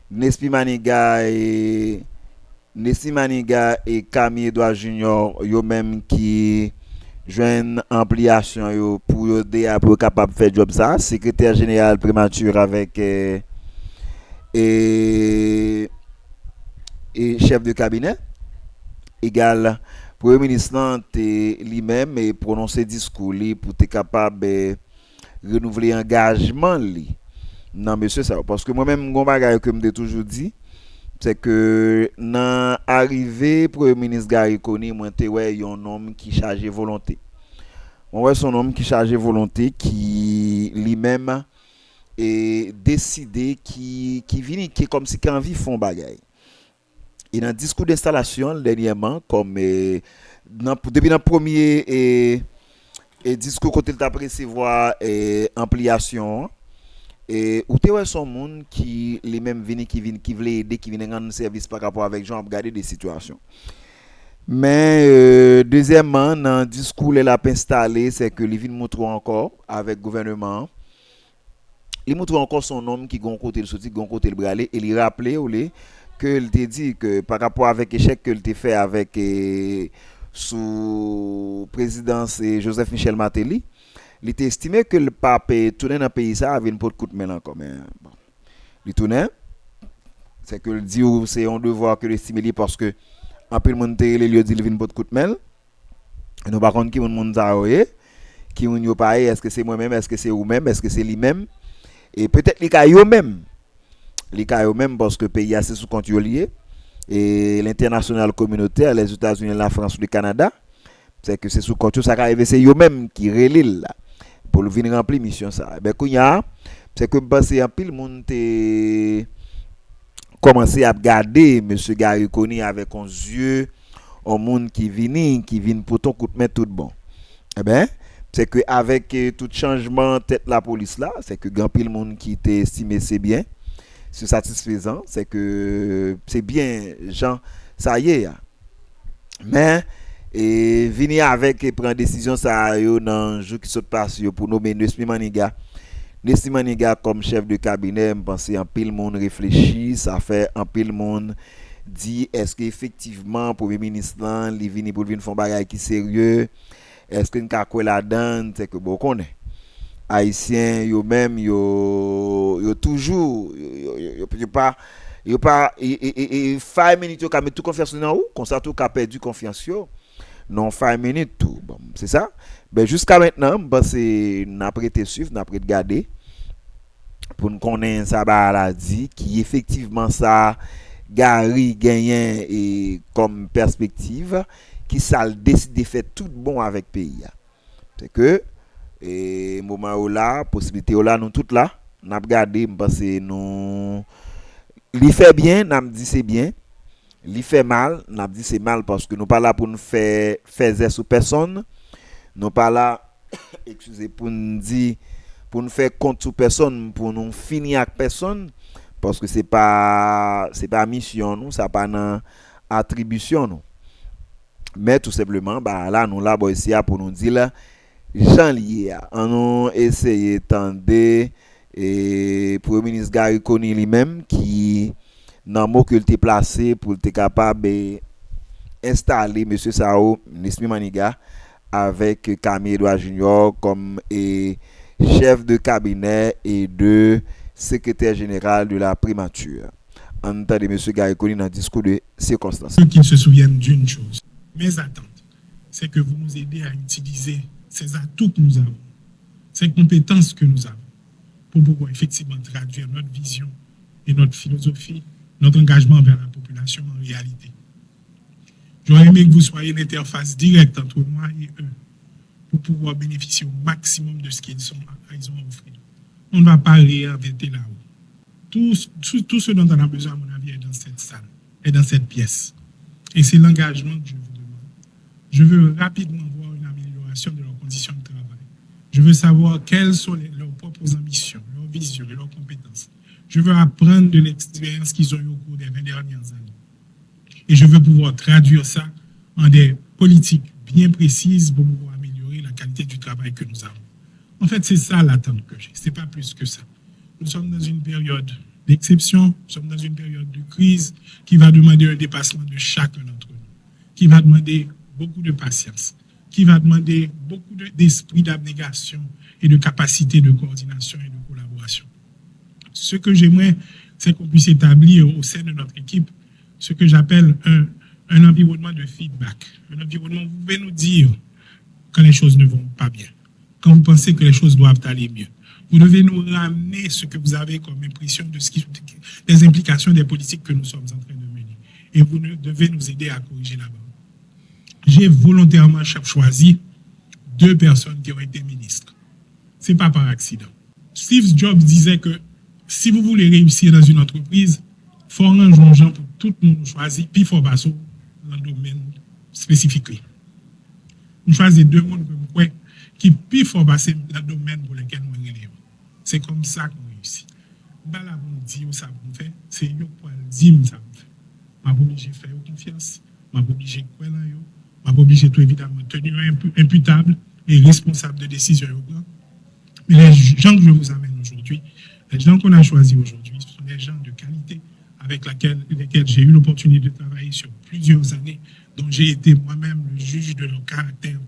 Nespi Maniga et Nespi Maniga et Camille Edouard Junior, yo même qui joignent ampliation yo pour yo aider à pour capable faire job ça, secrétaire général prémature avec et, et chef de cabinet égal premier ministre lui-même et prononcer discours li pour être capable de renouveler engagement li. Non monsieur ça parce que moi-même gon bagay que me toujours dit c'est que dans arrivé premier ministre Gary Coney moi te ouais un homme qui chargé volonté. Moi ouais son homme qui chargé volonté qui lui-même et décidé qui vient qui est comme si qui envie font bagay. Et dans le discours d'installation dernièrement comme depuis le premier discours quand il t'a recevoir ampliation et ou te ouais son monde qui les mêmes qui veulent aider qui viennent rendre service par rapport avec gens regarder des situations. Mais deuxièmement dans le discours il a installé c'est que les vient montrer encore avec le gouvernement il montre encore son homme qui gon côté le sorti gon côté le bralé et il rappelait que il t'a dit que par rapport avec échec que il t'a fait avec sous présidence Joseph Michel Martelly il était estimé que le pape tourner dans le pays ça avait une pot de coup de main encore mais bon il tournait c'est que le dit c'est un devoir que l'estimer parce que en peu monde les lieux dit il vient pot de coup de main nous par contre qui monde ça qui moun yo pas est-ce que c'est moi-même est-ce que c'est vous-même est-ce que c'est lui-même et peut-être les cas eux-mêmes parce que le pays est sous contrôle lié et l'international communautaire les États-Unis la France le Canada c'est que c'est sous contrôle ça arrive c'est eux-mêmes qui relève là pour le venir remplir mission ça ben kounya c'est que passer en pile monde commencer à regarder monsieur Gary Coney avec un yeux au monde qui vient pour ton coup de main tout bon eh ben c'est que avec tout changement tête la police là c'est que grand pile monde qui était estimé c'est bien c'est satisfaisant c'est que c'est bien Jean ça y est hein. Mais et venir avec et prendre décision ça yo dans jour qui saute passe pour nommer Nespi Maniga comme chef de cabinet me penser en pile monde réfléchit ça fait en pile monde dit est-ce qu'effectivement premier ministre là il vient pour venir faire bagay qui sérieux est-ce que nous avons la donne c'est que bon connaît haïtien yo même yo toujours yo pas et 5 minutes yo ka mettre tout confiance dans ou comme ça tout ka perdu confiance yo non 5 minutes tout bon c'est ça ben jusqu'à maintenant parce que n'a prêté suivre n'a prêté garder pour nous connaître ça ba la dit qui effectivement ça Gary gagnant et comme perspective qui ça décide de faire tout bon avec pays c'est que et moment où là possibilité où là nous toutes là n'a regardé parce que nous li fait bien n'a dit c'est bien li fait mal n'a dit c'est mal parce que nous pas là pour nous faire sur personne nous pas là excusez pour nous dire pour nous faire compte sur personne pour nous finir avec personne parce que c'est pas mission nous ça pas dans attribution nous mais tout simplement bah là nous là ici pour nous dire là Jean lié on a essayé tendre et premier ministre Gary Coney lui-même qui dans mot que il était placé pour être capable d'installer monsieur Sao Nespi Maniga avec Camille Edouard Junior comme chef de cabinet et de secrétaire général de la primature. En temps de monsieur Gary Coney dans le discours de circonstance. Qu'ils se souviennent d'une chose. Mes attentes, c'est que vous nous aidez à utiliser ces atouts que nous avons, ces compétences que nous avons, pour pouvoir effectivement traduire notre vision et notre philosophie, notre engagement vers la population en réalité. J'aurais aimé que vous soyez l'interface directe entre moi et eux pour pouvoir bénéficier au maximum de ce qu'ils ont à offrir. On ne va pas réinventer là-haut. Tout ce dont on a besoin, à mon avis, est dans cette salle, est dans cette pièce. Et c'est l'engagement que je vous demande. Je veux rapidement voir une amélioration de leurs conditions de travail. Je veux savoir quelles sont leurs propres ambitions, leurs visions et leurs compétences. Je veux apprendre de l'expérience qu'ils ont eu au cours des 20 dernières années. Et je veux pouvoir traduire ça en des politiques bien précises pour pouvoir améliorer la qualité du travail que nous avons. En fait, c'est ça l'attente que j'ai. Ce n'est pas plus que ça. Nous sommes dans une période d'exception. Nous sommes dans une période de crise qui va demander un dépassement de chacun d'entre nous, qui va demander beaucoup de patience, qui va demander beaucoup d'esprit d'abnégation et de capacité de coordination et de collaboration. Ce que j'aimerais, c'est qu'on puisse établir au sein de notre équipe ce que j'appelle un environnement de feedback. Un environnement où vous pouvez nous dire quand les choses ne vont pas bien, quand vous pensez que les choses doivent aller mieux. Vous devez nous ramener ce que vous avez comme impression des implications des politiques que nous sommes en train de mener. Et vous devez nous aider à corriger là-bas. J'ai volontairement choisi 2 personnes qui ont été ministres. Ce n'est pas par accident. Steve Jobs disait que si vous voulez réussir dans une entreprise, il faut ranger gens pour tout le monde choisir, puis il faut passer dans le domaine spécifique. Nous choisissons 2 mondes qui puis faut passer dans le domaine pour lequel nous relèvons. C'est comme ça qu'on réussit. Bah là, on dit où ça vous fait, c'est yo pour dire ça vous fait. Je suis obligé de faire confiance, je suis obligé de croire en yo, je suis obligé tout évidemment tenir imputable et responsable de décision. Mais les gens que je vous amène aujourd'hui, les gens qu'on a choisis aujourd'hui, ce sont des gens de qualité avec lesquels j'ai eu l'opportunité de travailler sur plusieurs années, dont j'ai été moi-même le juge de leur caractère,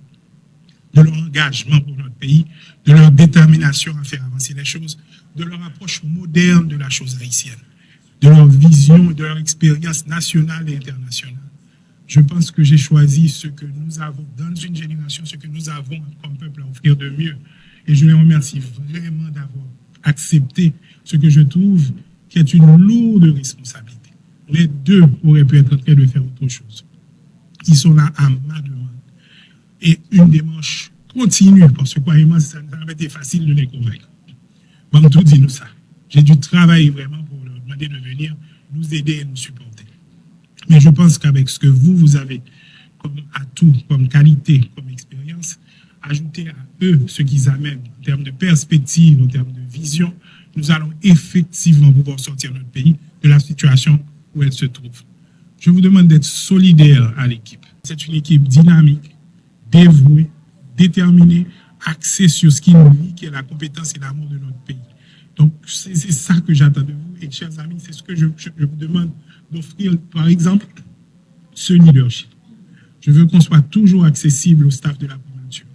de leur engagement pour notre pays, de leur détermination à faire avancer les choses, de leur approche moderne de la chose haïtienne, de leur vision, de leur expérience nationale et internationale. Je pense que j'ai choisi ce que nous avons dans une génération, ce que nous avons comme peuple à offrir de mieux. Et je les remercie vraiment d'avoir accepté ce que je trouve qui est une lourde responsabilité. Les 2 auraient pu être en train de faire autre chose. Ils sont là à ma demande. Et une démarche continue, parce que croyez-moi, ça n'a été facile de les convaincre. Bon, tout dit nous ça. J'ai dû travailler vraiment pour leur demander de venir nous aider et nous supporter. Mais je pense qu'avec ce que vous avez comme atout, comme qualité, comme expérience, ajouter à eux ce qu'ils amènent en termes de perspective, en termes de vision, nous allons effectivement pouvoir sortir notre pays de la situation où elle se trouve. Je vous demande d'être solidaire à l'équipe. C'est une équipe dynamique, dévouée, déterminée, axée sur ce qui nous lie, qui est la compétence et l'amour de notre pays. Donc, c'est ça que j'attends de vous. Et chers amis, c'est ce que je vous demande d'offrir, par exemple, ce leadership. Je veux qu'on soit toujours accessible au staff de la primature.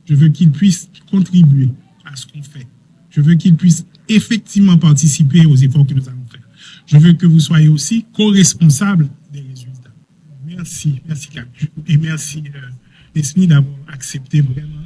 Je veux qu'il puisse contribuer à ce qu'on fait. Je veux qu'il puisse effectivement participer aux efforts que nous allons faire. Je veux que vous soyez aussi co-responsables des résultats. Merci Cap. Et merci Nesmi d'avoir accepté vraiment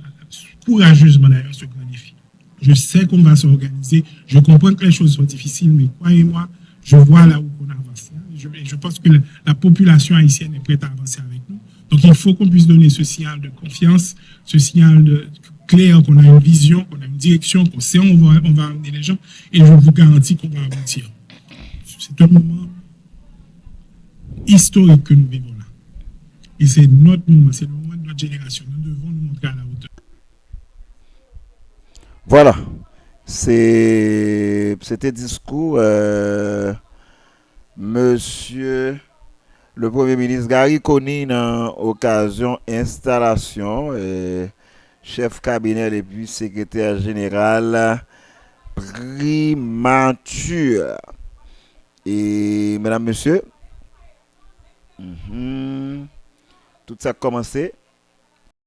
courageusement d'ailleurs ce grand défi. Je sais qu'on va s'organiser. Je comprends que les choses sont difficiles, mais croyez-moi, je vois là où on avance. Je pense que la population haïtienne est prête à avancer avec nous. Donc il faut qu'on puisse donner ce signal de confiance, ce signal clair, qu'on a une vision, qu'on a une direction, qu'on sait où on va amener les gens, et je vous garantis qu'on va aboutir. C'est un moment historique que nous vivons là. Et c'est notre moment, c'est le moment de notre génération. Nous devons nous montrer à la hauteur. Voilà. C'était discours Monsieur le Premier ministre Gary Coney dans occasion installation chef cabinet et puis secrétaire général primature. Et mesdames, messieurs, tout ça a commencé